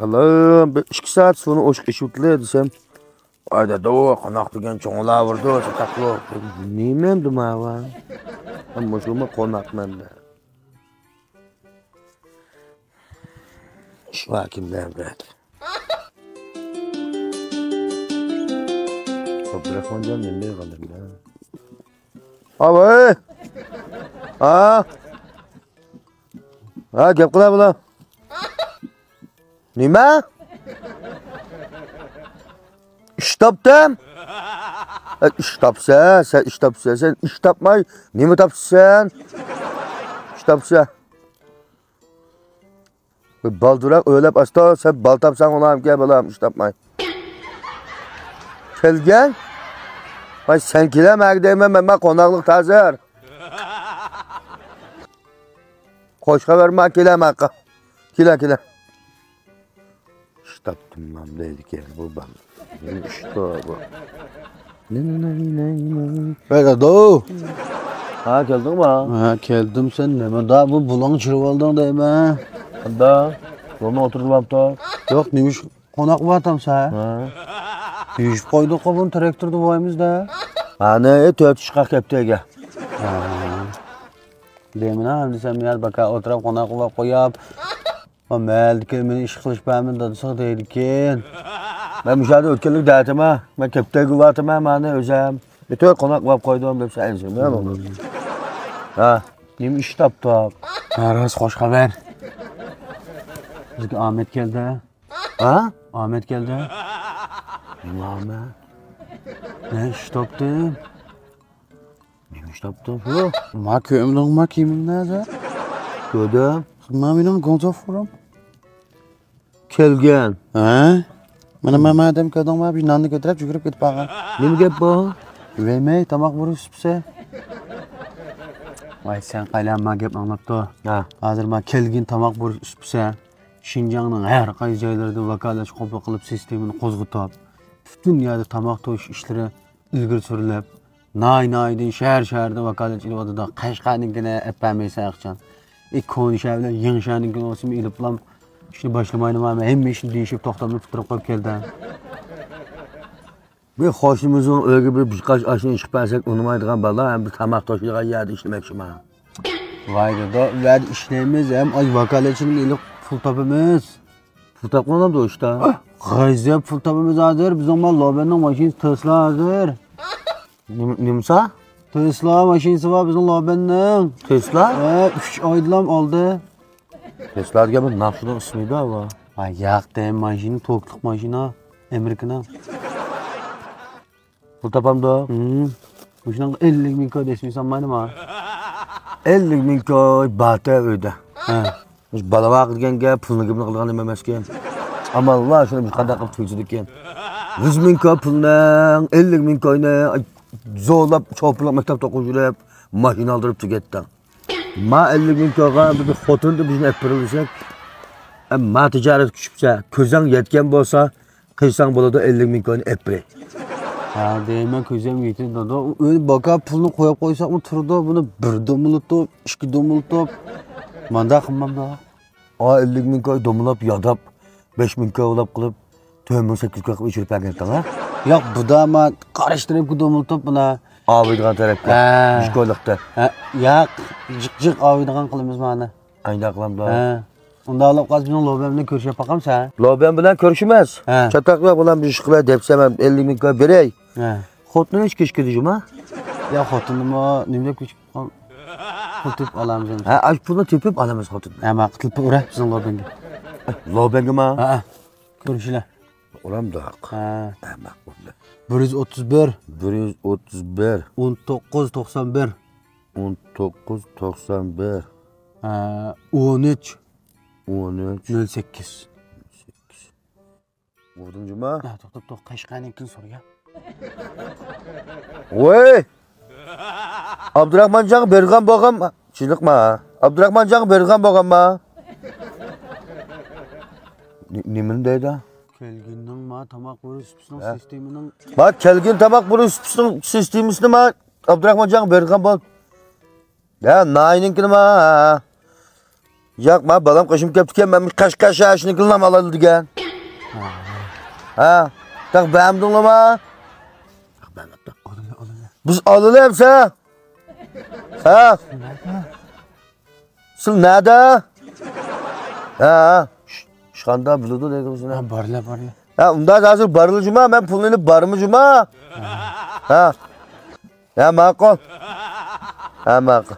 Allah'ım 2 saat sonra oşuk iş o'tlar desem. Ayda da qanaq degan cho'nglar vurdi, chaqaqlo. Neymen dumava. Ammo shuma qonaqmanda. Shu kimlar berdi. Abdurahmonjon nima qildi? Avoy. Ha? Ha, gap qila bular. Nima? İş tapdım. İş tapsa, sen iş tapsa, sen iş tapmay. Nima tapsan? İş tapsa. Baldurak öylep asta, sen bal tapsan olam gel balam iş tapmay. Kelgen? Ay sen kilemek demem ben konaklık hazır. Koşka verme kilemek. Kile. İş tapdım ben dedik yani bu bal. İşte bu. Peki doğu. Ha geldin mi? Ha geldim sen ne? Daha bu bulan çırvaldın değil mi? Da. Sonra oturup da. Yok neymiş konak var tam sen. Ha. Yüz koyduk bunu traktörde boyumuzda. Ha ne? 4 çıkak yaptı ha. Demin ha sen yer baka oturup konak var koyup. Ama kelmeni iş kılıç beğenmen dadısak değilken. Ben müşahede ötkenlik dağıtıma. Ben kepte güvatıma mani özem. Bütün konak var koydum hepsi aynısı. Ne olur? Ha. Neyim iş taptı. Aras hoş haber. Bizde Ahmet geldi. Ha? Ahmet geldi. Ahmet. Ne iş taptı? Neymiş taptı? Ma köyümden ma kimin nerede? Gördüm. Ma benim goncafurum. Kelgen. Ha? Mana madem kadın ma bir nanı götürüp çıkıp gidip bağa. Ne gep bu? Vermey tamak vurup süpse. Vay sen kalem ma gep anlattı. Ha. Hazır ma kelgin tamak vurup süpse. Şinjan'ın her kay joylarida vakalaş qo'pol qilib sistemini qo'zg'atib, butun yerda tamoq to'yish ishlari ilgari surilib, nay-naydan shahar-shaharda vakalash ilovada Qashqarninkini appamaysan aqchan. Ko'nisha bilan Yingshanninkini olsam ilib bilan ishni boshlamayman, hamma ishni deyishib to'xtamay turib qolib keldi. Bir hoshimizning o'rga bir birqash ashuni chiqib bersak, unmaydigan balo ham bir tamoq to'shilgan yerda ishlamoqchiman. Voy dada, ular ishlaymiz ham ay vakalachining ilib pul topamiz. Pul topganam da işte. G'azab pul topamiz hozir. Bizning Lobenning mashinasi Tesla hozir. Nimsa? Tesla mashinasi var bizning Lobenning. Tesla? 3 oydan oldi. Tesla'ga bir naqshning ismi da va. Ha, yo'qda mashina, to'qliq mashina, Amerikadan. Pul topam da. Shuning 50 ming ko'd desmaysan menimi? 50 ming ko'y bata o'yda. Ha. Biz balava qilganga pulni gibni qilgan emaskan. Amallar shuni bir qanday qilib to'ychidik ekan. 100 ming ko'y puldan 50 ming ko'yni zo'lab cho'plab maktabda o'qib mashina oldirib tugatdi. Ma 50 ming ko'yga bir xotinni bizni appirilsak, ma tijorat kuchibsa, ko'zang yetgan bo'lsa, qilsang bo'ladi 50 ming ko'yni appiri. Ha, deyman ko'zim yetdi dada. O'zi baka pulni qo'yib qo'ysaqmi turdi, buni 1 domilitib, 2 domilitib manda qilmamda. 50 ming ko'y domlab yodab 5 ming ko'y olib qilib 2800 ko'y qilib ichirib bergan ha? Yo'q, bu da men qarashtirib domilitib buni Aviydigan tarafga. Ishko'liqda. Ha, yo'q, jiq-jiq aviydigan qilamiz meni. Ayda qilamda. Ha. Unda olib qaz bilan Loben bilan ko'rishib boqamsan? Loben bilan ko'rishimiz. Chataqlar bilan bir ish qilib debsam 50 ming ko'y beray. Ha. Xotinni ish kechkidijmi? Ya xotinimni nima deb qilib olamiz endi. Ha, ash pulni tepib olamiz xotinni. Ha, men qilib ura bizning Lobenga. Lobenga? Ha. Ko'rishlar. Uramda. Ha. Maqbul. 131 131 1991 1991 13 13 08. Vurdumcuma? Ha, to'xtab Qashqarninkini so'ragan. Voy! Abdurahmonjon bergan bo'lgan, chiliqma. Abdurahmonjon bergan bo'lganmi? Nimani deydi? Kelginning ma tamoq bo'rish sistemining. Bak kelgin tamoq bo'rish sistemisini ma Abdurahmonjon bergan bo'l. Ya nayninkini ma. Yo'q, men balam qo'shim kelibdi-kan, men Qashqar shahrini qilnam oladi degan. Ha, tak beğendinlama. Biz alılamsa. Ha? Sil nerede? Ha? Şkanda bildi dedi bizine. Barla. Ha, unda hazır barılıcıma, ben pulunu barımıcıma. Ha? Ya makul. Ha makul.